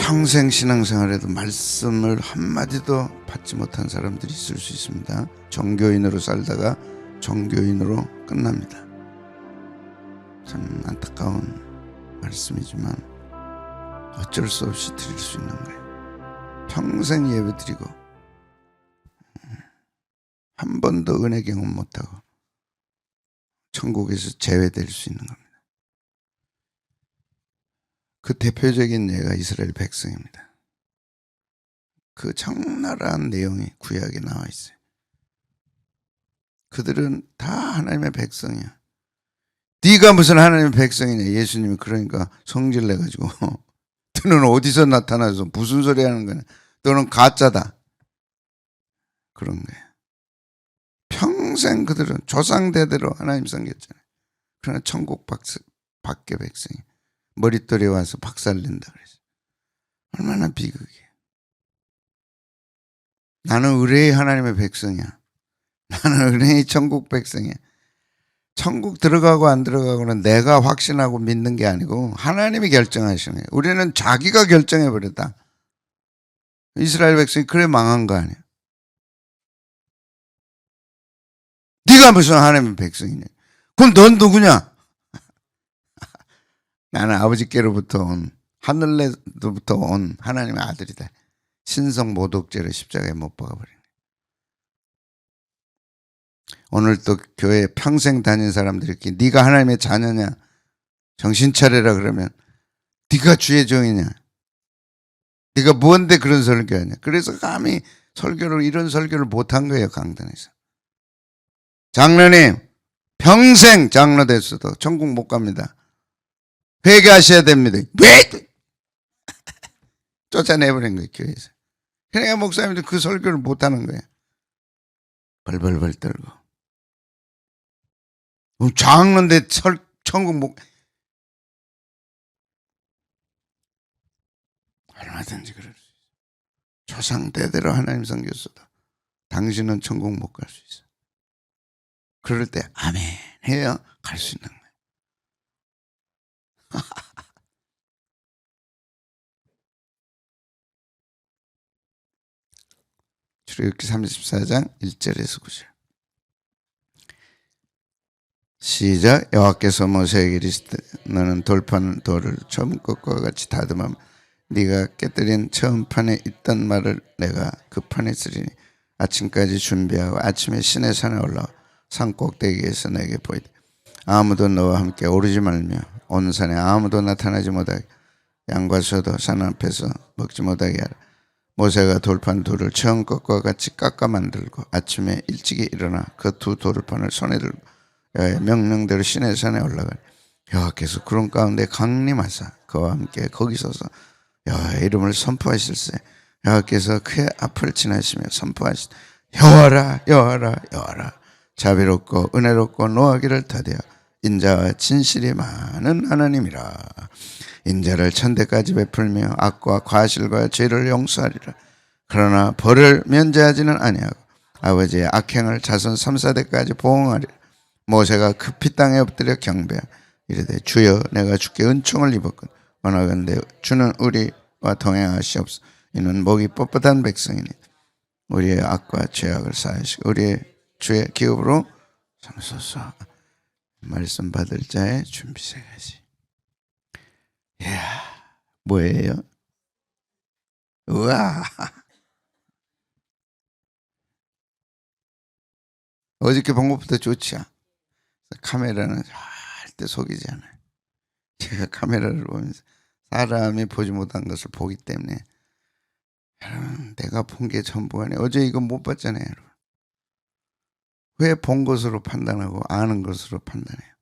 평생 신앙생활에도 말씀을 한마디도 받지 못한 사람들이 있을 수 있습니다. 종교인으로 살다가 종교인으로 끝납니다. 참 안타까운 말씀이지만 어쩔 수 없이 드릴 수 있는 거예요. 평생 예배 드리고 한 번도 은혜 경험 못하고 천국에서 제외될 수 있는 겁니다. 그 대표적인 예가 이스라엘 백성입니다. 그 적나라한 내용이 구약에 나와 있어요. 그들은 다 하나님의 백성이야. 네가 무슨 하나님의 백성이냐. 예수님이 그러니까 성질 내가지고 너는 어디서 나타나서 무슨 소리 하는 거냐. 너는 가짜다. 그런 거예요. 평생 그들은 조상대대로 하나님 섬겼잖아요. 그러나 천국 밖의 백성이 머릿돌에 와서 박살낸다 그랬어요. 얼마나 비극이에요. 나는 의뢰의 하나님의 백성이야. 나는 의뢰의 천국 백성이야. 천국 들어가고 안 들어가고는 내가 확신하고 믿는 게 아니고 하나님이 결정하시는 거예요. 우리는 자기가 결정해버렸다. 이스라엘 백성이 그래 망한 거 아니에요. 네가 무슨 하나님의 백성이냐. 그럼 넌 누구냐. 나는 아버지께로부터 온 하늘로부터 온 하나님의 아들이다. 신성 모독죄로 십자가에 못 박아버리네. 오늘 또 교회 평생 다닌 사람들이 이렇게 네가 하나님의 자녀냐 정신 차려라 그러면 네가 주의 종이냐 네가 뭔데 그런 설교하냐. 그래서 감히 이런 설교를 못한 거예요. 강단에서. 장로님 평생 장로 됐어도 천국 못 갑니다. 회개하셔야 됩니다. 왜? 쫓아내버린 거예요. 교회에서. 그러니까 목사님들 그 설교를 못하는 거예요. 벌벌벌 떨고. 장로인데 천국 못. 얼마든지 그럴 수 있어요. 조상대대로 하나님 섬겼어도 당신은 천국 못 갈 수 있어요. 그럴 때 아멘 해야 갈 수 있는 거예요. 출애굽기 34장 1절에서 9절. 시작. 여호와께서 모세에게 이르시되 너는 돌판 돌을 처음 것과 같이 다듬어 네가 깨뜨린 처음 판에 있던 말을 내가 그 판에 쓰리니 아침까지 준비하고 아침에 시내 산에 올라와 산 꼭대기에서 내게 보이되 아무도 너와 함께 오르지 말며 온 산에 아무도 나타나지 못하게 양과 소도 산 앞에서 먹지 못하게 하라. 모세가 돌판 둘을 처음 것과 같이 깎아 만들고 아침에 일찍이 일어나 그 두 돌판을 손에 들고 여호와의 명령대로 시내 산에 올라가니 여호와께서 구름 가운데 강림하사 그와 함께 거기 서서 여호와의 이름을 선포하실세. 여호와께서 그의 앞을 지나시며 선포하시되 여호와라 여호와라 여호와라 자비롭고 은혜롭고 노하기를 더디어 인자와 진실이 많은 하나님이라. 인자를 천대까지 베풀며 악과 과실과 죄를 용서하리라. 그러나 벌을 면제하지는 아니하고 아버지의 악행을 자손 3, 4대까지 보응하리라. 모세가 급히 땅에 엎드려 경배하 이르되 주여 내가 주께 은총을 입었거든 원하건대 주는 우리와 동행하시옵소서. 이는 목이 뻣뻣한 백성이니 우리의 악과 죄악을 사하시고 우리의 주의 기업으로 삼소서. 말씀 받을 자의 준비세 가지. 이야, 뭐예요? 우와. 어저께 본 것부터 좋지. 카메라는 절대 속이지 않아요. 제가 카메라를 보면서 사람이 보지 못한 것을 보기 때문에 여러분 내가 본 게 전부가 아니에요. 어제 이거 못 봤잖아요. 여러분. 왜 본 것으로 판단하고 아는 것으로 판단해요?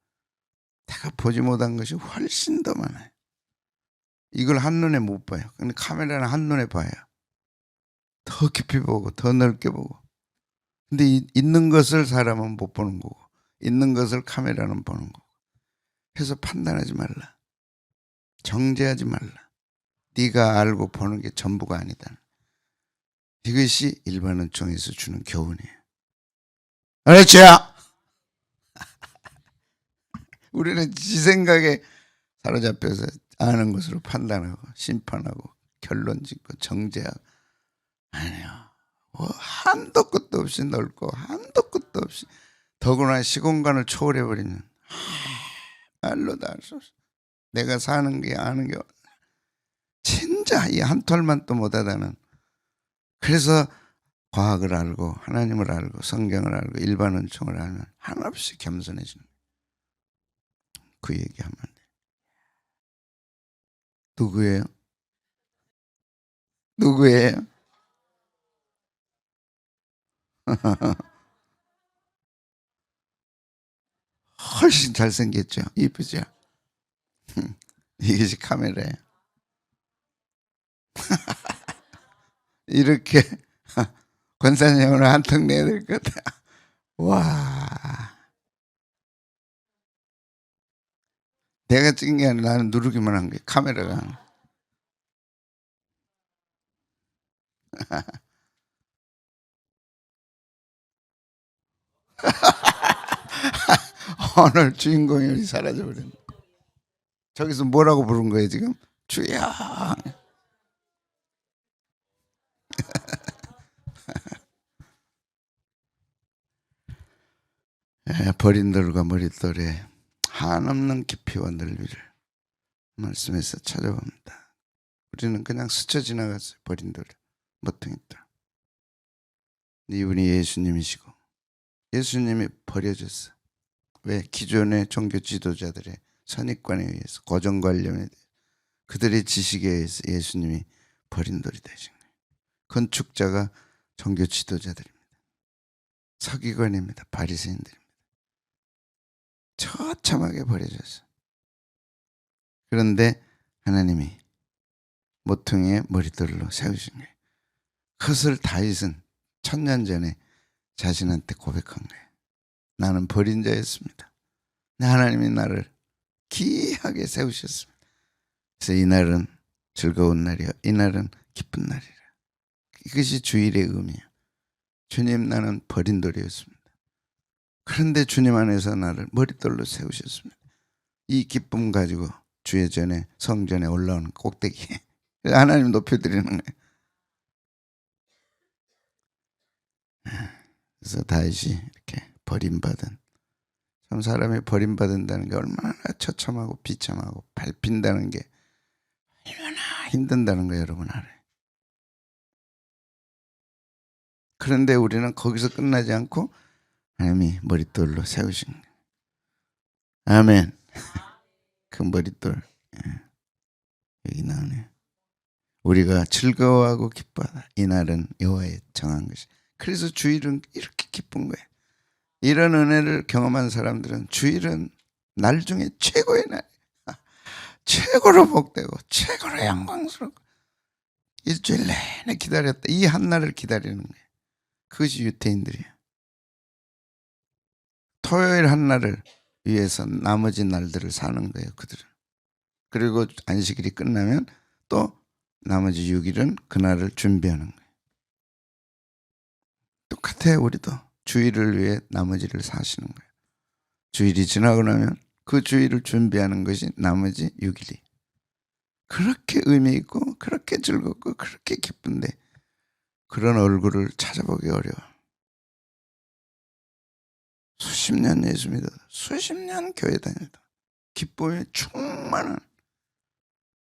내가 보지 못한 것이 훨씬 더 많아요. 이걸 한눈에 못 봐요. 근데 카메라는 한눈에 봐요. 더 깊이 보고 더 넓게 보고. 근데 있는 것을 사람은 못 보는 거고 있는 것을 카메라는 보는 거고. 그래서 판단하지 말라. 정죄하지 말라. 네가 알고 보는 게 전부가 아니다. 이것이 일반 은총에서 주는 교훈이에요. 그렇죠? 우리는 지 생각에 사로잡혀서 아는 것으로 판단하고 심판하고 결론 짓고 정죄하고. 아니요. 한도 끝도 없이 넓고 한도 끝도 없이, 더구나 시공간을 초월해버리는, 말로도 알 수 없어. 내가 사는 게 아는 게 진짜 이 한 톨만 또 못하다는. 그래서 과학을 알고 하나님을 알고 성경을 알고 일반 은총을 알면 한없이 겸손해지는 거예요. 그 얘기하면 돼. 누구예요? 누구예요? 훨씬 잘생겼죠? 이쁘죠? 이것이 카메라예요. 이렇게 권사님을 한턱 내야 될 것 같아. 와, 내가 찍은 게 아니라 나는 누르기만 한 거야, 카메라가. 오늘 주인공이 사라져버렸네. 저기서 뭐라고 부른 거예요 지금? 주여. 버린돌과 머릿돌에 한없는 깊이와 넓이를 말씀에서 찾아봅니다. 우리는 그냥 스쳐 지나갔어요. 버린돌, 모퉁이돌. 이분이 예수님이시고 예수님이 버려졌어. 왜? 기존의 종교 지도자들의 선입관에 의해서, 고정관념에 대해서, 그들의 지식에 의해서 예수님이 버린돌이 되신 거예요. 건축자가 종교 지도자들입니다. 서기관입니다. 바리새인들입니다. 처참하게 버려졌어. 그런데 하나님이 모퉁이의 머릿돌로 세우신 거예요. 그것을 다윗은 1000년 전에 자신한테 고백한 거예요. 나는 버린 자였습니다. 하나님이 나를 귀하게 세우셨습니다. 그래서 이날은 즐거운 날이요, 이날은 기쁜 날이라. 이것이 주일의 의미예요. 주님, 나는 버린 돌이었습니다. 그런데 주님 안에서 나를 머릿돌로 세우셨습니다. 이 기쁨 가지고 주의 전에, 성전에 올라오는 꼭대기에 하나님 높여드리는 거예요. 그래서 다윗이 이렇게 버림받은, 참 사람이 버림받는다는 게 얼마나 처참하고 비참하고 밟힌다는 게 얼마나 힘든다는 거 여러분 알아요. 그런데 우리는 거기서 끝나지 않고 하나님이 머릿돌로 세우신 거예요. 아멘. 그 머릿돌, 여기 나오네요. 우리가 즐거워하고 기뻐하다. 이날은 여호와의 정한 것이. 그래서 주일은 이렇게 기쁜 거예요. 이런 은혜를 경험한 사람들은 주일은 날 중에 최고의 날, 최고로 복되고 최고로 영광스럽고, 일주일 내내 기다렸다. 이 한 날을 기다리는 거예요. 그것이 유태인들이에요. 토요일 한 날을 위해서 나머지 날들을 사는 거예요, 그들은. 그리고 안식일이 끝나면 또 나머지 6일은 그날을 준비하는 거예요. 똑같아요. 우리도 주일을 위해 나머지를 사시는 거예요. 주일이 지나고 나면 그 주일을 준비하는 것이 나머지 6일이. 그렇게 의미 있고 그렇게 즐겁고 그렇게 기쁜데 그런 얼굴을 찾아보기 어려워. 수십 년 예수 믿어, 수십 년 교회 다녀도 기쁨에 충만한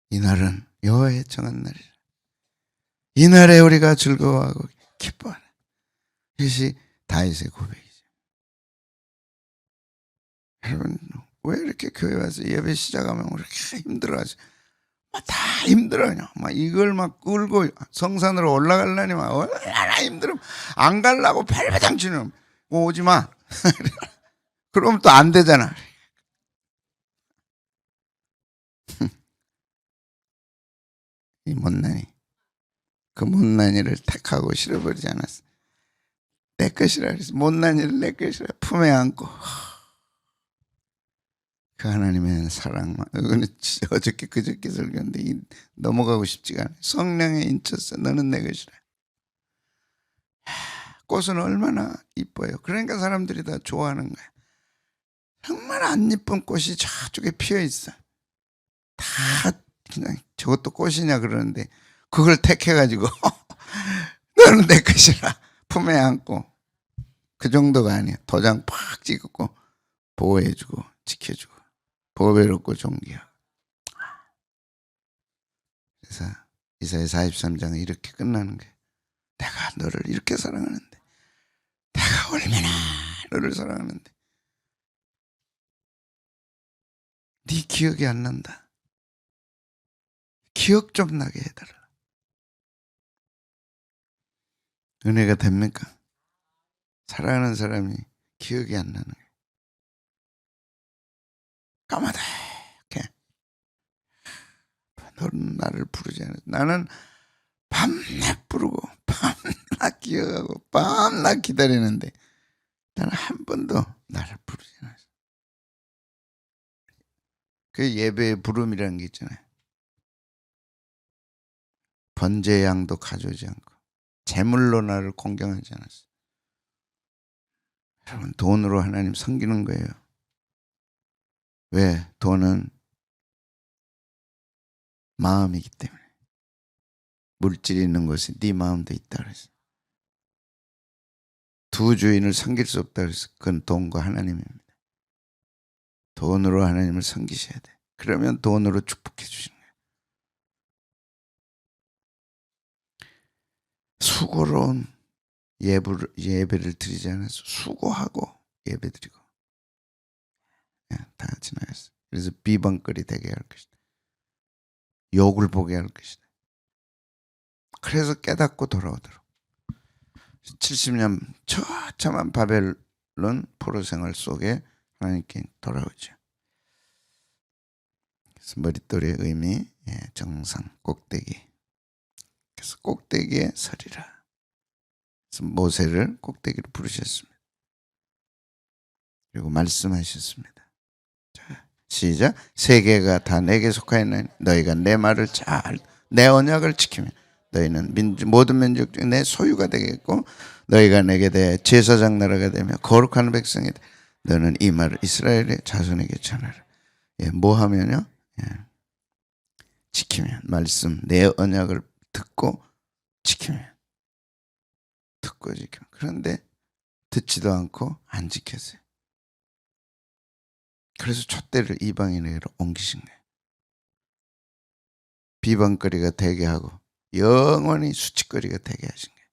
이날은 여호와의 정한 날이라. 이날에 우리가 즐거워하고 기뻐하는, 이것이 다윗의 고백이죠. 여러분, 왜 이렇게 교회 와서 예배 시작하면 그렇게 힘들어하죠? 다 힘들어요. 막 이걸 막 끌고 성산으로 올라가려니 막 얼마나 힘들어. 안 가려고 발바닥 치는, 오지 마. 그러면 또 안 되잖아. 이 못난이, 그 못난이를 택하고 실어버리지 않았어. 내 것이라 그래서 못난이를 내 것이라 품에 안고, 그 하나님의 사랑만. 이거는 어저께 그저께 설교인데 넘어가고 싶지가 않아요. 성령에 인쳤어. 너는 내 것이라. 꽃은 얼마나 이뻐요. 그러니까 사람들이 다 좋아하는 거야. 정말 안 이쁜 꽃이 저쪽에 피어 있어. 다 그냥 저것도 꽃이냐 그러는데 그걸 택해가지고 너는 내 것이라 품에 안고, 그 정도가 아니야. 도장 팍 찍고 보호해주고 지켜주고 보배롭고 존귀하고. 그래서 이사야 43장은 이렇게 끝나는 거예요. 내가 너를 이렇게 사랑하는데, 내가 얼마나 너를 사랑하는데 네 기억이 안 난다. 기억 좀 나게 해달라. 은혜가 됩니까? 사랑하는 사람이 기억이 안 나는 거예요. 까마득해. 너는 나를 부르지 않았어. 나는 밤낮 부르고 밤낮 기억하고 밤낮 기다리는데 나는 한 번도 나를 부르지 않았어. 그 예배의 부름이라는 게 있잖아요. 번제 양도 가져오지 않고 제물로 나를 공경하지 않았어. 여러분, 돈으로 하나님 섬기는 거예요. 왜? 돈은 마음이기 때문에. 물질이 있는 곳에 네 마음도 있다 그랬어. 두 주인을 섬길 수 없다 그랬어. 그건 돈과 하나님입니다. 돈으로 하나님을 섬기셔야 돼. 그러면 돈으로 축복해 주시는 거예요. 수고로운 예배를 드리지 않았어. 수고하고 예배 드리고. 다 지나갔어. 그래서 비방거리 되게 할 것이다. 욕을 보게 할 것이다. 그래서 깨닫고 돌아오도록. 70년 처참한 바벨론 포로 생활 속에 하나님께 돌아오죠. 그래서 머릿돌의 의미, 정상, 꼭대기. 그래서 꼭대기에 서리라. 그래서 모세를 꼭대기로 부르셨습니다. 그리고 말씀하셨습니다. 자, 시작. 세계가 다 내게 속하였나니 너희가 내 말을 잘, 내 언약을 지키면 너희는 모든 민족 중에 내 소유가 되겠고 너희가 내게 대해 제사장 나라가 되며 거룩한 백성이 돼. 너는 이 말을 이스라엘의 자손에게 전하라. 뭐 하면요? 지키면, 말씀, 내 언약을 듣고 지키면, 듣고 지키면. 그런데 듣지도 않고 안 지켰어요. 그래서 촛대를 이방인에게로 옮기신 거예요. 비방거리가 되게 하고 영원히 수치거리가 되게 하신 거예요.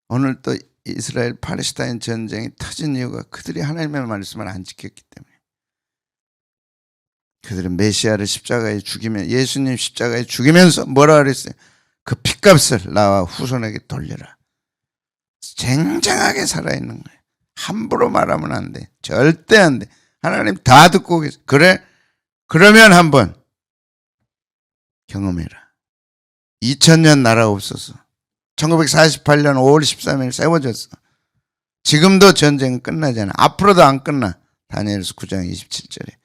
오늘 또 이스라엘 팔레스타인 전쟁이 터진 이유가 그들이 하나님의 말씀을 안 지켰기 때문에. 그들은 메시아를 십자가에 죽이면, 예수님 십자가에 죽이면서 뭐라 그랬어요? 그 핏값을 나와 후손에게 돌려라. 쟁쟁하게 살아있는 거예요. 함부로 말하면 안 돼. 절대 안 돼. 하나님 다 듣고 계세요. 그래? 그러면 한번 경험해라. 2000년 나라 없어서 1948년 5월 13일 세워졌어. 지금도 전쟁은 끝나지 않아. 앞으로도 안 끝나. 다니엘서 9장 27절에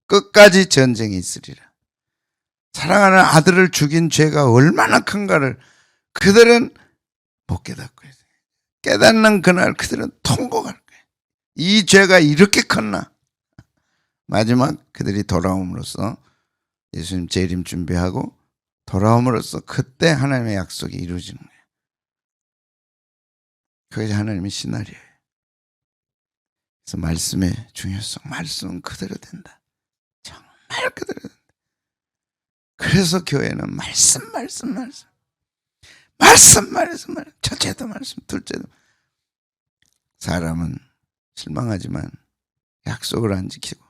끝까지 전쟁이 있으리라. 사랑하는 아들을 죽인 죄가 얼마나 큰가를 그들은 못 깨닫고 있어요. 깨닫는 그날 그들은 통곡할 거예요. 이 죄가 이렇게 컸나? 마지막 그들이 돌아옴으로써, 예수님 재림 준비하고 돌아옴으로써 그때 하나님의 약속이 이루어지는 거예요. 그것이 하나님의 시나리오예요. 그래서 말씀의 중요성, 말씀은 그대로 된다. 정말 그대로 된다. 그래서 교회는 말씀. 첫째도 말씀, 둘째도. 사람은 실망하지만 약속을 안 지키고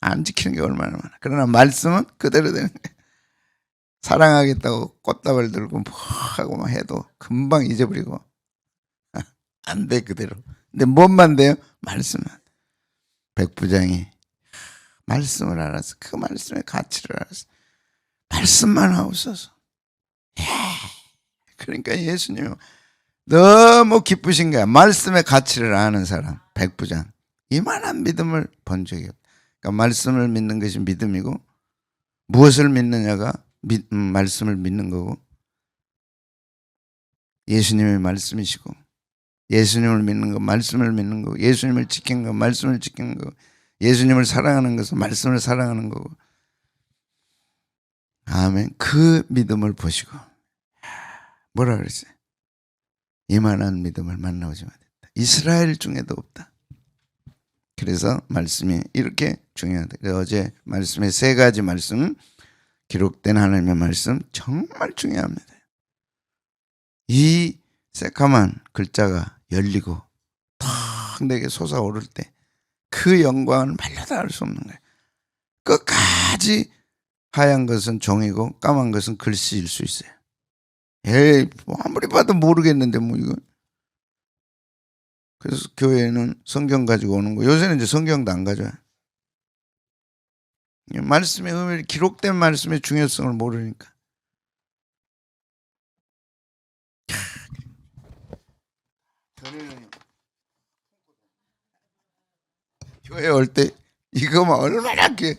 안 지키는 게 얼마나 많아. 그러나 말씀은 그대로 되는 거예요. 사랑하겠다고 꽃다발 들고 뭐 하고 막 해도 금방 잊어버리고 안 돼, 그대로. 근데 뭔만 돼요? 말씀만. 백부장이 말씀을 알아서, 그 말씀의 가치를 알아서 말씀만 하옵소서. 그러니까 예수님이 너무 기쁘신 거야. 말씀의 가치를 아는 사람, 백부장. 이만한 믿음을 본 적이 없다. 그러니까 말씀을 믿는 것이 믿음이고, 무엇을 믿느냐가 말씀을 믿는 거고, 예수님의 말씀이시고, 예수님을 믿는 거 말씀을 믿는 거고, 예수님을 지키는 거 말씀을 지키는 거고, 예수님을 사랑하는 것은 말씀을 사랑하는 거고. 아멘. 그 믿음을 보시고 뭐라 그랬어요? 이만한 믿음을 만나오지 못했다. 이스라엘 중에도 없다. 그래서 말씀이 이렇게 중요하다. 어제 말씀의 세 가지 말씀, 기록된 하나님의 말씀 정말 중요합니다. 이 새까만 글자가 열리고 탁 내게 솟아오를 때 그 영광은 말로도 알 수 없는 거예요. 끝까지 하얀 것은 종이고 까만 것은 글씨일 수 있어요. 에이, 뭐 아무리 봐도 모르겠는데 뭐 이거. 그래서 교회는 성경 가지고 오는 거. 요새는 이제 성경도 안 가져와요. 말씀의 의미, 기록된 말씀의 중요성을 모르니까. 교회 올 때 이거만 얼마나 이렇게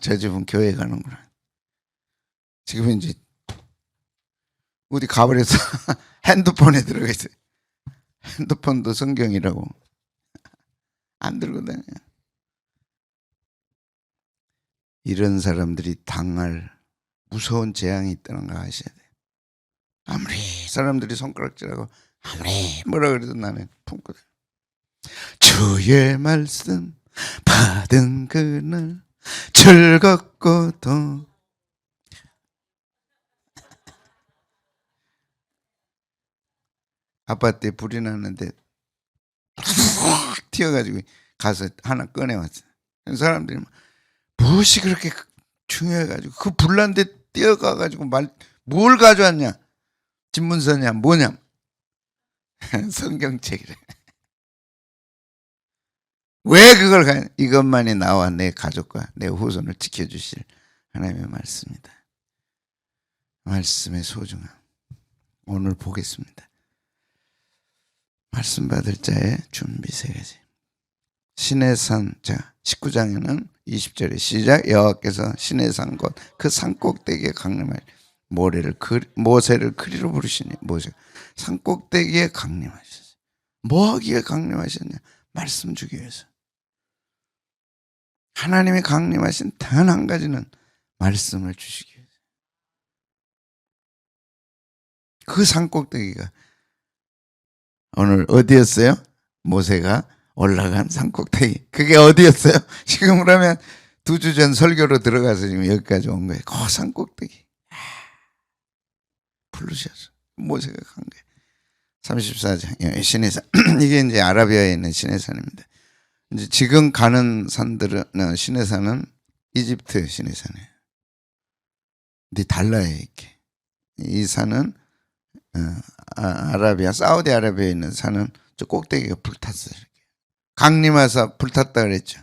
저 집은 교회 가는구나. 지금 이제 어디 가버려서 핸드폰에 들어가 있어요. 핸드폰도 성경이라고 안 들고 다녀요. 이런 사람들이 당할 무서운 재앙이 있다는 거 아셔야 돼요. 아무리 사람들이 손가락질하고 아무리 뭐라 그래도 나는 품고 다녀요. 주의 말씀 받은 그날 즐겁고도 아파트에 불이 났는데 튀어가지고 가서 하나 꺼내왔어요. 사람들이 무엇이 그렇게 중요해가지고 그 불난데 뛰어가가지고 뭘 가져왔냐? 집문서냐 뭐냐? 성경책이래. 왜 그걸 가냐? 이것만이 나와 내 가족과 내 후손을 지켜주실 하나님의 말씀이다. 말씀의 소중함 오늘 보겠습니다. 말씀 받을 자의 준비 세 가지. 시내산, 자 19장에는 20절에 시작. 여호와께서 시내산 곧 그 산꼭대기에 강림하여 모세를 그리로 부르시니 모세가 산꼭대기에 강림하셨어요. 뭐하기에 강림하셨냐? 말씀 주기 위해서. 하나님이 강림하신 단 한 가지는 말씀을 주시기 위해서. 그 산꼭대기가 오늘 어디였어요? 모세가 올라간 산꼭대기. 그게 어디였어요? 지금 그러면 2주 전 설교로 들어가서 지금 여기까지 온 거예요. 그 산꼭대기. 부르셔서 모세가 간 거예요. 34장 시내산. 이게 이제 아라비아에 있는 시내산입니다. 이제 지금 가는 산들은 시내산은 이집트 시내산이에요. 근데 달라요 이렇게. 이 산은 아라비아 사우디아라비아에 있는 산은 저 꼭대기가 불탔어요. 이렇게. 강림하사 불탔다 그랬죠.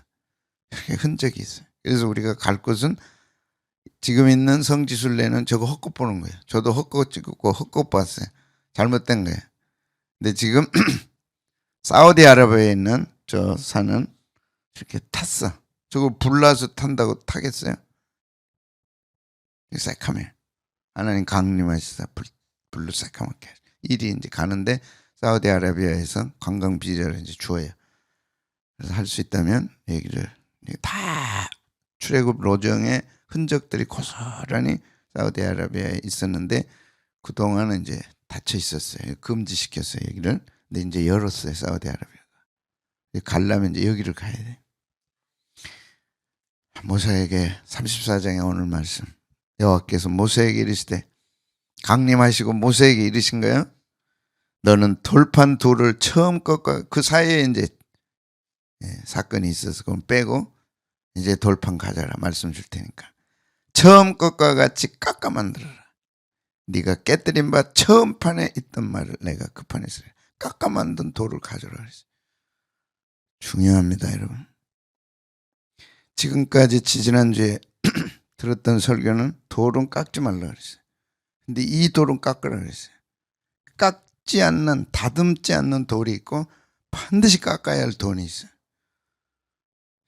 이렇게 흔적이 있어요. 그래서 우리가 갈 곳은 지금 있는 성지순례는 저거 헛것 보는 거예요. 저도 헛것 찍고 헛것 봤어요. 잘못된 거예요. 근데 지금 사우디아라비아에 있는 저 산은 이렇게 탔어. 저거 불나서 탄다고 타겠어요? 새카매요. 하나님 강림하시사 불로 새카맣게 일이 이제 가는데 사우디아라비아에서 관광 비자를 이제 주어요. 그래서 할 수 있다면 얘기를 다 출애굽 로정의 흔적들이 고스란히 사우디아라비아에 있었는데 그 동안은 이제 닫혀 있었어요. 금지시켰어요 여기를. 근데 이제 열었어요 사우디아라비아가. 가려면 이제 여기를 가야 돼. 모세에게 34장에 오늘 말씀. 여호와께서 모세에게 이르시되 강림하시고 모세에게 이르신 거예요. 너는 돌판 둘을 처음 꺾어 그 사이에 이제 사건이 있어서 그건 빼고 이제 돌판 가져라 말씀 줄 테니까 처음 것과 같이 깎아 만들어라. 네가 깨뜨린 바 처음 판에 있던 말을 내가 그 판에 쓰라. 깎아 만든 돌을 가져라 그랬어요. 중요합니다 여러분. 지금까지 지난주에 들었던 설교는 돌은 깎지 말라 그랬어요. 근데 이 돌은 깎으라 그랬어요. 깎지 않는 다듬지 않는 돌이 있고 반드시 깎아야 할 돌이 있어요.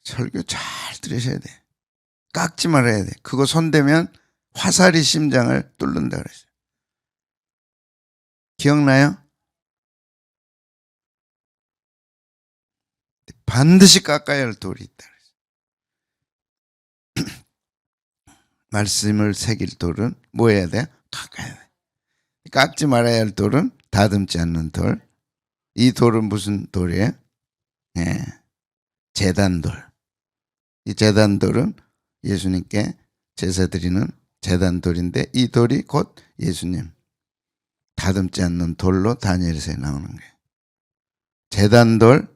설교 잘 들으셔야 돼. 깎지 말아야 돼. 그거 손대면 화살이 심장을 뚫는다 그랬어요. 기억나요? 반드시 깎아야 할 돌이 있다. 말씀을 새길 돌은 뭐 해야 돼? 깎아야 돼. 깎지 말아야 할 돌은 다듬지 않는 돌. 이 돌은 무슨 돌이에요? 예, 제단돌. 이 제단돌은 예수님께 제사 드리는 제단돌인데 이 돌이 곧 예수님. 다듬지 않는 돌로 다니엘서에 나오는 거예요. 제단돌,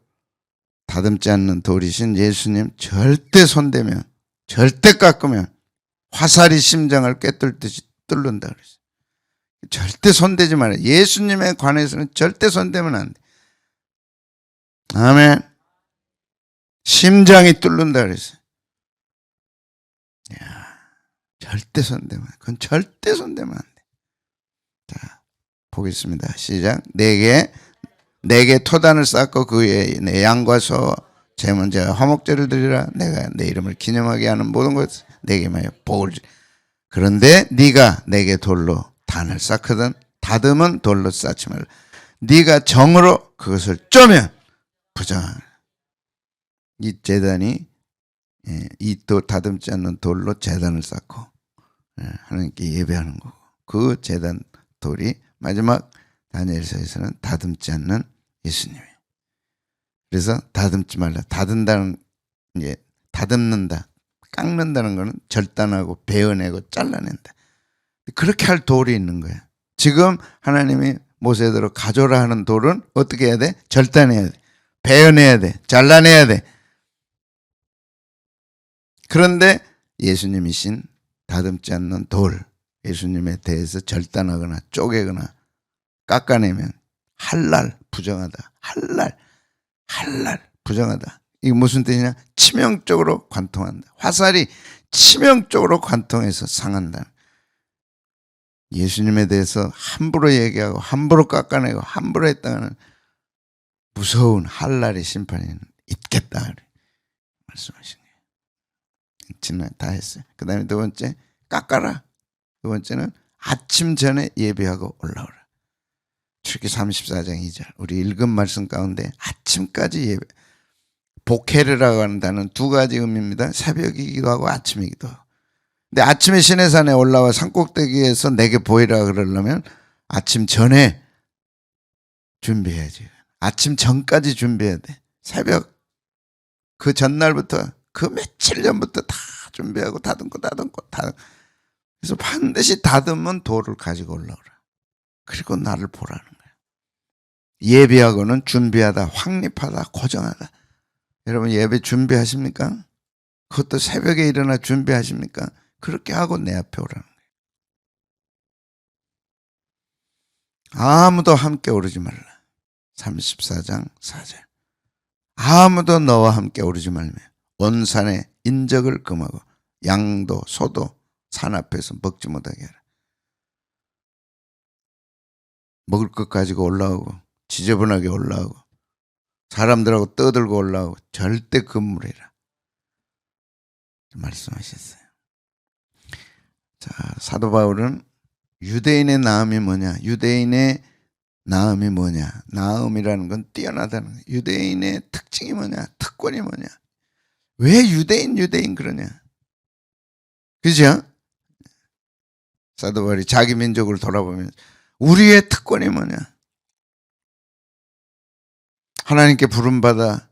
다듬지 않는 돌이신 예수님 절대 손대면, 절대 깎으면 화살이 심장을 꿰뚫듯이 뚫는다 그랬어요. 절대 손대지 말아요. 예수님에 관해서는 절대 손대면 안 돼. 아멘. 심장이 뚫는다 그랬어요. 야, 절대 손대면, 그건 절대 손대면 안 돼. 자, 보겠습니다. 시작. 내게 토단을 쌓고 그 위에 내 양과 소 제문제와 화목제를 드리라. 내가 내 이름을 기념하게 하는 모든 것을 내게 말하여 복을 주리. 그런데 네가 내게 돌로 단을 쌓거든 다듬은 돌로 쌓지 말라. 네가 정으로 그것을 쪼면 부정하라. 이 제단이 이 또 다듬지 않는 돌로 제단을 쌓고 하나님께 예배하는 거고, 그 제단 돌이 마지막 다니엘서에서는 다듬지 않는 예수님이에요. 그래서 다듬지 말라. 다듬다는 게 다듬는다, 깎는다는 거는 절단하고 베어내고 잘라낸다. 그렇게 할 돌이 있는 거예요. 지금 하나님이 모세대로 가져라 하는 돌은 어떻게 해야 돼? 절단해야 돼. 베어내야 돼. 잘라내야 돼. 그런데 예수님이신 다듬지 않는 돌, 예수님에 대해서 절단하거나 쪼개거나 깎아내면 할랄 부정하다. 할랄 부정하다. 이게 무슨 뜻이냐? 치명적으로 관통한다. 화살이 치명적으로 관통해서 상한다. 예수님에 대해서 함부로 얘기하고 함부로 깎아내고 함부로 했다가는 무서운 할랄의 심판이 있겠다 말씀하신 거예요. 지난 다 했어요. 그 다음에 두 번째, 깎아라. 두 번째는 아침 전에 예배하고 올라오라. 출애굽기 34장 2절. 우리 읽은 말씀 가운데 아침까지 예배. 보케르라고 하는 단어는 두 가지 의미입니다. 새벽이기도 하고 아침이기도 하고. 근데 아침에 시내산에 올라와 산꼭대기에서 내게 보이라 그러려면 아침 전에 준비해야지. 아침 전까지 준비해야 돼. 새벽 그 전날부터, 그 며칠 전부터 다 준비하고 다듬고. 그래서 반드시 다듬은 돌을 가지고 올라오라. 그리고 나를 보라는 거야. 예배하고는 준비하다, 확립하다, 고정하다. 여러분 예배 준비하십니까? 그것도 새벽에 일어나 준비하십니까? 그렇게 하고 내 앞에 오라는 거예요. 아무도 함께 오르지 말라. 34장 4절. 아무도 너와 함께 오르지 말며 온 산에 인적을 금하고 양도 소도 산 앞에서 먹지 못하게 하라. 먹을 것 가지고 올라오고 지저분하게 올라오고 사람들하고 떠들고 올라오고 절대 금물해라 말씀하셨어요. 자, 사도 바울은 유대인의 나음이 뭐냐? 유대인의 나음이 뭐냐? 나음이라는 건 뛰어나다는 거예요. 유대인의 특징이 뭐냐? 특권이 뭐냐? 왜 유대인 그러냐? 그죠? 사도 바울이 자기 민족을 돌아보면 우리의 특권이 뭐냐? 하나님께 부름받아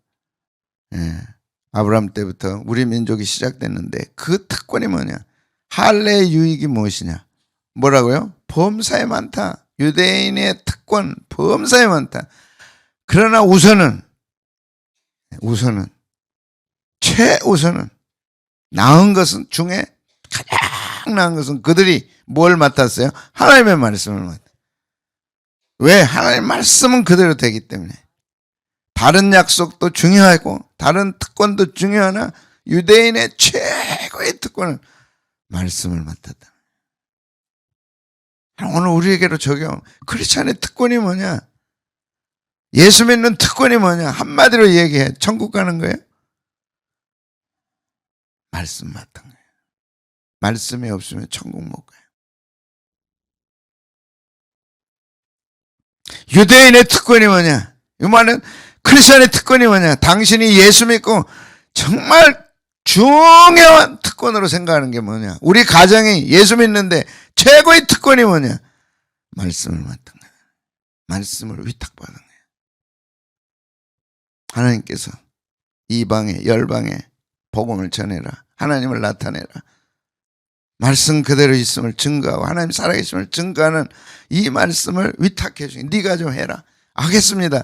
아브라함 때부터 우리 민족이 시작됐는데 그 특권이 뭐냐? 할례의 유익이 무엇이냐? 뭐라고요? 범사에 많다. 유대인의 특권 범사에 많다. 그러나 최우선은 나은 것은 중에 가장 나은 것은 그들이 뭘 맡았어요? 하나님의 말씀을 맡았어요. 왜? 하나님의 말씀은 그대로 되기 때문에. 다른 약속도 중요하고 다른 특권도 중요하나 유대인의 최고의 특권은 말씀을 맡았다. 오늘 우리에게로 적용. 크리스찬의 특권이 뭐냐? 예수 믿는 특권이 뭐냐? 한마디로 얘기해. 천국 가는 거예요? 말씀 맡은 거예요. 말씀이 없으면 천국 못 가요. 유대인의 특권이 뭐냐? 이 말은 크리스천의 특권이 뭐냐? 당신이 예수 믿고 정말 중요한 특권으로 생각하는 게 뭐냐? 우리 가정이 예수 믿는데 최고의 특권이 뭐냐? 말씀을 맡은 거야. 말씀을 위탁받은 거야. 하나님께서 이방에 열방에 복음을 전해라. 하나님을 나타내라. 말씀 그대로 있음을 증거하고 하나님 살아계심을 증거하는 이 말씀을 위탁해 주니 네가 좀 해라. 하겠습니다.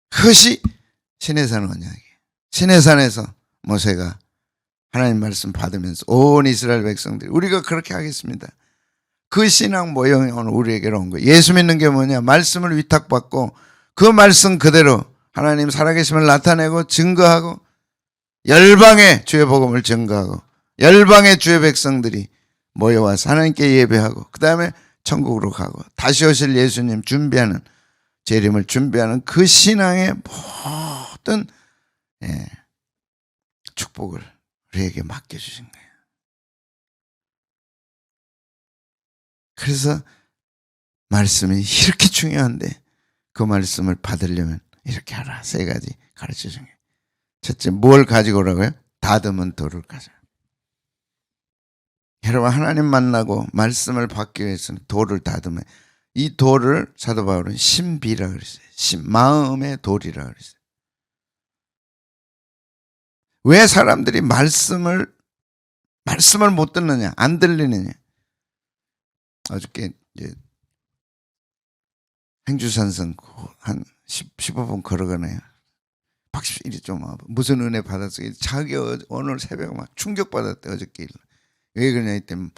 그것이 시내산 언약이에요. 시내산에서 모세가 하나님 말씀 받으면서 온 이스라엘 백성들이 우리가 그렇게 하겠습니다. 그 신앙 모형이 오늘 우리에게로 온 거예요. 예수 믿는 게 뭐냐? 말씀을 위탁받고 그 말씀 그대로 하나님 살아계심을 나타내고 증거하고 열방의 주의 복음을 증거하고 열방의 주의 백성들이 모여와서 하나님께 예배하고 그 다음에 천국으로 가고 다시 오실 예수님 준비하는 재림을 준비하는 그 신앙의 모든 축복을 우리에게 맡겨주신 거예요. 그래서 말씀이 이렇게 중요한데 그 말씀을 받으려면 이렇게 하라. 세 가지 가르쳐 준 거예요. 첫째, 뭘 가지고 오라고요? 다듬은 돌을 가져요. 여러분, 하나님 만나고 말씀을 받기 위해서는 돌을 다듬어요. 이 돌을 사도 바울은 신비라 그랬어요. 마음의 돌이라 그랬어요. 왜 사람들이 말씀을 못 듣느냐? 안 들리느냐? 어저께 이제 행주산성 한 15분 걸어가네요. 박씨 이리 좀 와봐. 무슨 은혜 받았어? 자기 오늘 새벽에 막 충격받았대. 어저께. 왜 그러냐 했더니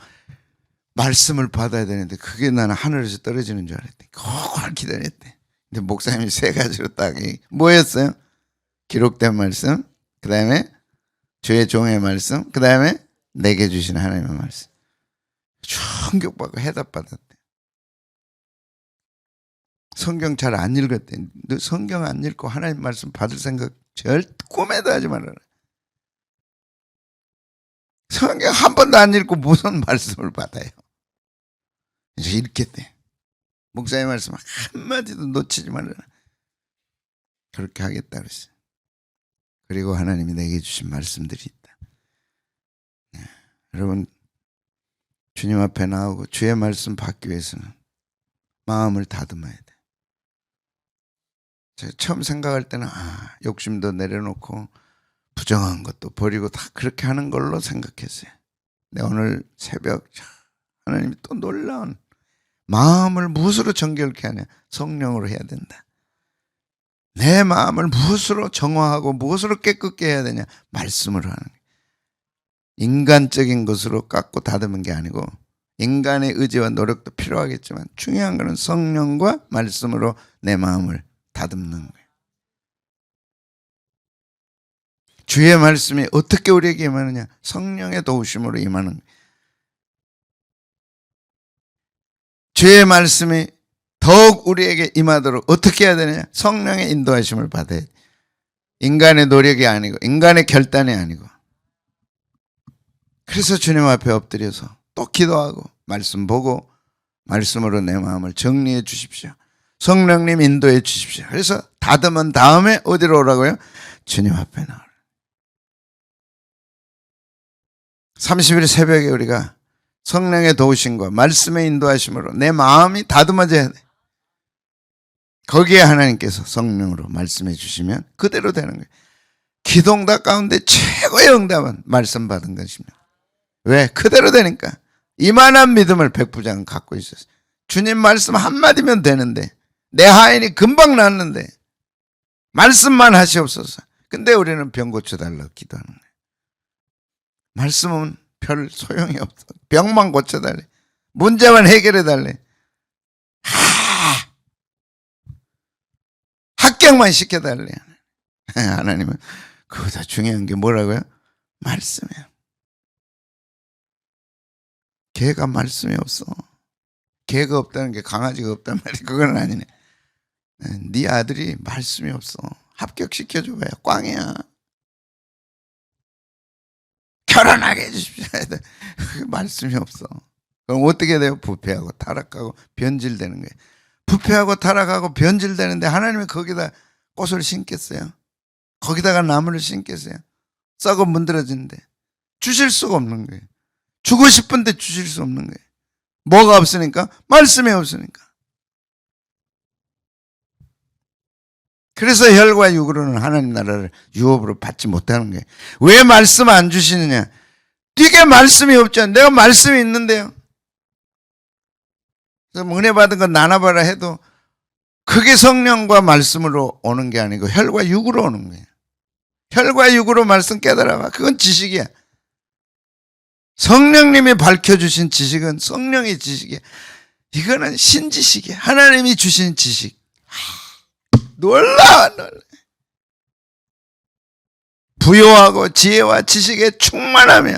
말씀을 받아야 되는데 그게 나는 하늘에서 떨어지는 줄 알았대. 그걸 기다렸대. 근데 목사님이 세 가지로 딱 뭐였어요? 기록된 말씀, 그 다음에 주의 종의 말씀, 그 다음에 내게 주신 하나님의 말씀. 충격받고 해답받았대. 성경 잘 안 읽었대. 너 성경 안 읽고 하나님 말씀 받을 생각 절대 꿈에도 하지 말아라. 성경 한 번도 안 읽고 무슨 말씀을 받아요? 이제 읽겠대. 목사의 말씀 한마디도 놓치지 말아라. 그렇게 하겠다 그랬어요. 그리고 하나님이 내게 주신 말씀들이 있다. 네. 여러분, 주님 앞에 나오고 주의 말씀 받기 위해서는 마음을 다듬어야 돼. 제가 처음 생각할 때는 욕심도 내려놓고 부정한 것도 버리고 다 그렇게 하는 걸로 생각했어요. 근데 오늘 새벽 하나님이 또 놀라운 마음을 무엇으로 정결케 하냐? 성령으로 해야 된다. 내 마음을 무엇으로 정화하고 무엇으로 깨끗게 해야 되냐? 말씀으로 하는 거예요. 인간적인 것으로 깎고 다듬은 게 아니고 인간의 의지와 노력도 필요하겠지만 중요한 것은 성령과 말씀으로 내 마음을 다듬는 거예요. 주의 말씀이 어떻게 우리에게 임하느냐? 성령의 도우심으로 임하는 거예요. 주의 말씀이 더욱 우리에게 임하도록 어떻게 해야 되느냐? 성령의 인도하심을 받아야 돼. 인간의 노력이 아니고 인간의 결단이 아니고. 그래서 주님 앞에 엎드려서 또 기도하고 말씀 보고 말씀으로 내 마음을 정리해 주십시오. 성령님 인도해 주십시오. 그래서 다듬은 다음에 어디로 오라고요? 주님 앞에 나오라. 30일 새벽에 우리가 성령의 도우심과 말씀의 인도하심으로 내 마음이 다듬어져야 돼. 거기에 하나님께서 성령으로 말씀해 주시면 그대로 되는 거예요. 기도응답 가운데 최고의 응답은 말씀 받은 것입니다. 왜? 그대로 되니까. 이만한 믿음을 백부장은 갖고 있었어요. 주님 말씀 한마디면 되는데 내 하인이 금방 낫는데 말씀만 하시옵소서. 근데 우리는 병 고쳐달라고 기도하는 거예요. 말씀은 별 소용이 없어. 병만 고쳐달래. 문제만 해결해달래. 합격만 시켜달래. 하나님은 그보다 중요한 게 뭐라고요? 말씀이에요. 개가 말씀이 없어. 개가 없다는 게 강아지가 없단 말이야. 그건 아니네. 네 아들이 말씀이 없어. 합격시켜줘봐요. 꽝이야. 결혼하게 해주십시오. 말씀이 없어. 그럼 어떻게 돼요? 부패하고 타락하고 변질되는 거예요. 부패하고 타락하고 변질되는데 하나님이 거기다 꽃을 심겠어요? 거기다가 나무를 심겠어요? 썩어 문드러지는데 주실 수가 없는 거예요. 주고 싶은데 주실 수 없는 거예요. 뭐가 없으니까? 말씀이 없으니까. 그래서 혈과 육으로는 하나님 나라를 유업으로 받지 못하는 거예요. 왜 말씀 안 주시느냐? 네게 말씀이 없잖아. 내가 말씀이 있는데요. 그래서 은혜 받은 건 나눠봐라 해도 그게 성령과 말씀으로 오는 게 아니고 혈과 육으로 오는 거예요. 혈과 육으로 말씀 깨달아봐. 그건 지식이야. 성령님이 밝혀주신 지식은 성령의 지식이야. 이거는 신지식이야. 하나님이 주신 지식. 놀라워. 부요하고 지혜와 지식에 충만하며.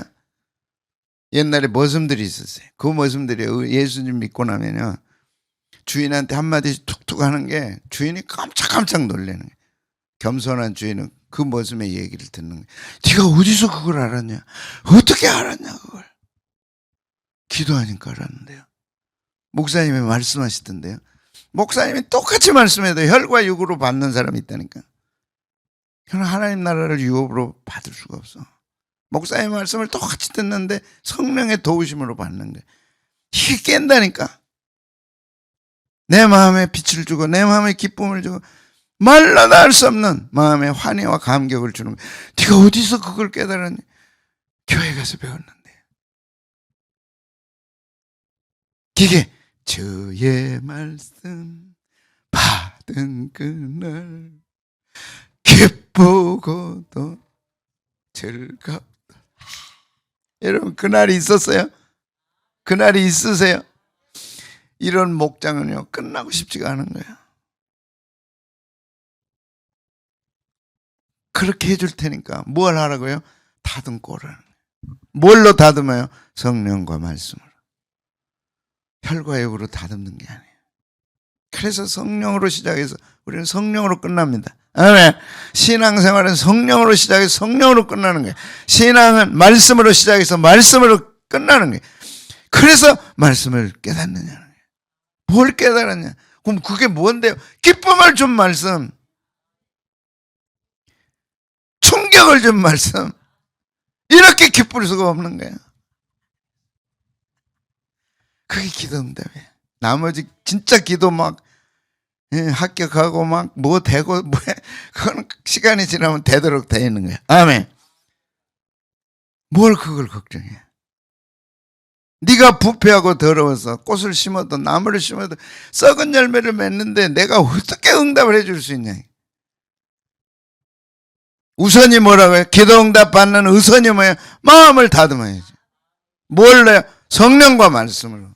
옛날에 머슴들이 있었어요. 그 머슴들이 예수님 믿고 나면요, 주인한테 한마디 툭툭 하는 게 주인이 깜짝깜짝 놀라는 거예요. 겸손한 주인은 그 머슴의 얘기를 듣는 거예요. 네가 어디서 그걸 알았냐? 어떻게 알았냐 그걸? 기도하니까 알았는데요. 목사님이 말씀하시던데요. 목사님이 똑같이 말씀해도 혈과 육으로 받는 사람이 있다니까. 그는 하나님 나라를 유업으로 받을 수가 없어. 목사님의 말씀을 똑같이 듣는데 성령의 도우심으로 받는 거예요. 이게 깬다니까. 내 마음에 빛을 주고 내 마음에 기쁨을 주고 말로도 할 수 없는 마음의 환희와 감격을 주는 거예요. 네가 어디서 그걸 깨달았니? 교회 가서 배웠는데. 이게 주의 말씀 받은 그날 기쁘고도 즐겁다. 여러분 그날이 있었어요? 그날이 있으세요? 이런 목장은요 끝나고 싶지가 않은 거예요. 그렇게 해줄 테니까 뭘 하라고요? 다듬고라는 거예요. 뭘로 다듬어요? 성령과 말씀으로. 혈과 육으로 다듬는 게 아니에요. 그래서 성령으로 시작해서 우리는 성령으로 끝납니다. 아멘. 신앙생활은 성령으로 시작해서 성령으로 끝나는 거예요. 신앙은 말씀으로 시작해서 말씀으로 끝나는 거예요. 그래서 말씀을 깨닫느냐는 거예요. 뭘 깨달았냐? 그럼 그게 뭔데요? 기쁨을 준 말씀, 충격을 준 말씀, 이렇게 기쁠 수가 없는 거예요. 그게 기도 응답이에요. 나머지 진짜 기도 막 합격하고 막 뭐 되고 뭐 그건 시간이 지나면 되도록 돼 있는 거야. 아멘. 뭘 그걸 걱정해? 네가 부패하고 더러워서 꽃을 심어도 나무를 심어도 썩은 열매를 맺는데 내가 어떻게 응답을 해줄 수 있냐? 우선이 뭐라고요? 기도 응답 받는 우선이 뭐야? 마음을 다듬어야지. 뭘요? 성령과 말씀으로.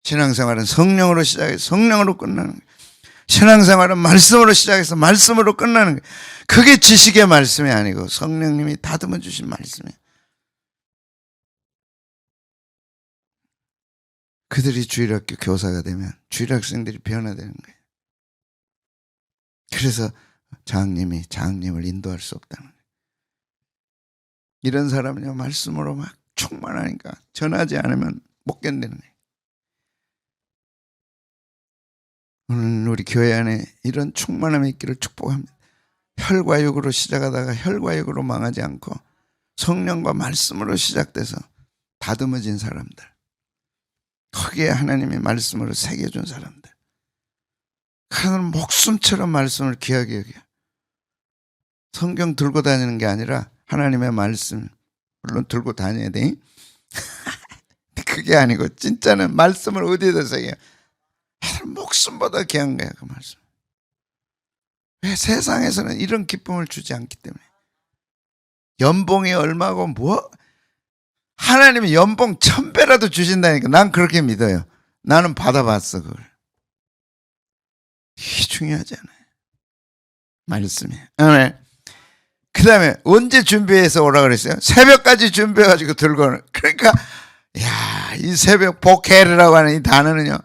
신앙생활은 성령으로 시작해서 성령으로 끝나는 거예요. 신앙생활은 말씀으로 시작해서 말씀으로 끝나는 거예요. 그게 지식의 말씀이 아니고 성령님이 다듬어 주신 말씀이에요. 그들이 주일학교 교사가 되면 주일학생들이 변화되는 거예요. 그래서 장님이 장님을 인도할 수 없다는 거예요. 이런 사람은요 말씀으로 막 충만하니까 전하지 않으면 못 견디는 거예요. 오늘 우리 교회 안에 이런 충만함이 있기를 축복합니다. 혈과 육으로 시작하다가 혈과 육으로 망하지 않고 성령과 말씀으로 시작돼서 다듬어진 사람들, 거기에 하나님의 말씀으로 새겨준 사람들, 그는 목숨처럼 말씀을 귀하게 여겨요. 성경 들고 다니는 게 아니라 하나님의 말씀, 물론 들고 다녀야 돼. 그게 아니고 진짜는 말씀을 어디에다 새겨요? 목숨보다 귀한 거야 그 말씀. 왜? 세상에서는 이런 기쁨을 주지 않기 때문에. 연봉이 얼마고 뭐 하나님이 연봉 1000배라도 주신다니까 난 그렇게 믿어요. 나는 받아봤어 그걸. 이게 중요하지 않아요. 말씀이. 그 다음에 언제 준비해서 오라 그랬어요? 새벽까지 준비해가지고 들고. 그러니까 이 새벽 복해라고 하는 이 단어는요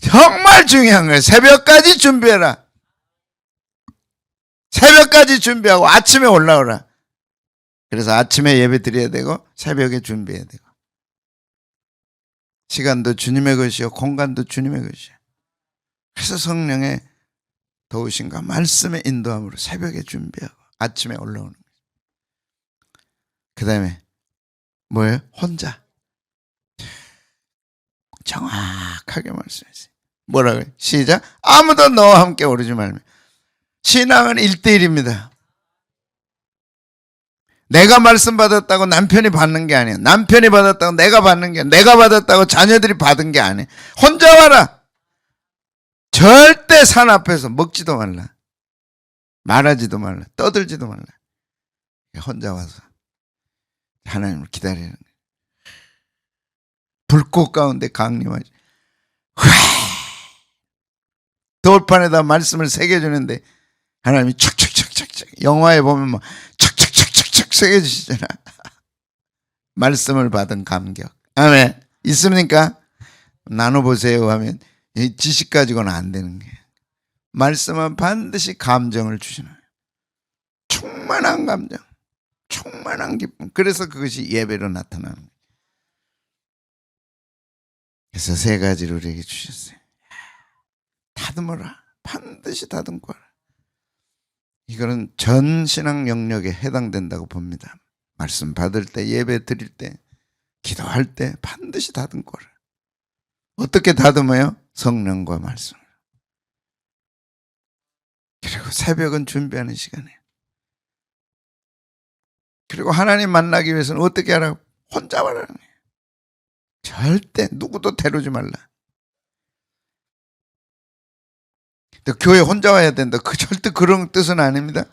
정말 중요한 거예요. 새벽까지 준비해라. 새벽까지 준비하고 아침에 올라오라. 그래서 아침에 예배 드려야 되고 새벽에 준비해야 되고. 시간도 주님의 것이요 공간도 주님의 것이요. 그래서 성령의 도우심과 말씀의 인도함으로 새벽에 준비하고 아침에 올라오는 거예요. 그 다음에 뭐예요? 혼자 정확하게 말씀하세요. 뭐라고요? 시작. 아무도 너와 함께 오르지 말며. 신앙은 1대1입니다. 내가 말씀 받았다고 남편이 받는 게 아니야. 남편이 받았다고 내가 받는 게 아니야. 내가 받았다고 자녀들이 받은 게 아니야. 혼자 와라. 절대 산 앞에서 먹지도 말라. 말하지도 말라. 떠들지도 말라. 혼자 와서 하나님을 기다리는 거예요. 불꽃 가운데 강림하지. 돌판에다 말씀을 새겨주는데 하나님이 척척척척척, 영화에 보면 막 척척척척척 새겨주시잖아. 말씀을 받은 감격. 아멘. 있습니까? 나눠보세요 하면 지식 가지고는 안 되는 거예요. 말씀은 반드시 감정을 주시는 거예요. 충만한 감정, 충만한 기쁨. 그래서 그것이 예배로 나타나는 거예요. 그래서 3가지를 우리에게 주셨어요. 다듬어라. 반드시 다듬고 하라. 이거는 전 신앙 영역에 해당된다고 봅니다. 말씀 받을 때, 예배 드릴 때, 기도할 때 반드시 다듬고 하라. 어떻게 다듬어요? 성령과 말씀. 그리고 새벽은 준비하는 시간이에요. 그리고 하나님 만나기 위해서는 어떻게 하라고? 혼자 말하는 거예요. 절대 누구도 데려오지 말라. 교회 혼자 와야 된다. 절대 그런 뜻은 아닙니다.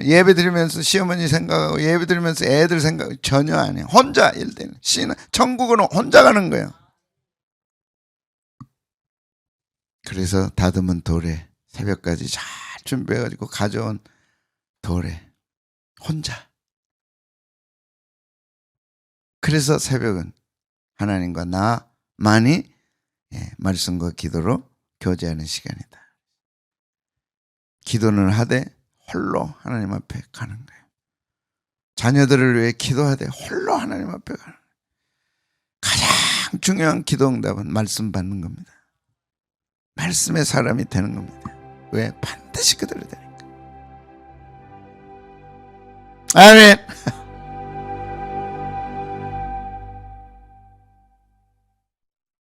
예배 드리면서 시어머니 생각하고 예배 드리면서 애들 생각하고 전혀 아니에요. 혼자 일대는 신앙 천국은 혼자 가는 거예요. 그래서 다듬은 돌에 새벽까지 잘 준비해가지고 가져온 돌에 혼자. 그래서 새벽은 하나님과 나만이 말씀과 기도로 교제하는 시간이다. 기도는 하되 홀로 하나님 앞에 가는 거예요. 자녀들을 위해 기도하되 홀로 하나님 앞에 가는 거예요. 가장 중요한 기도 응답은 말씀 받는 겁니다. 말씀의 사람이 되는 겁니다. 왜? 반드시 그대로 되니까. 아멘.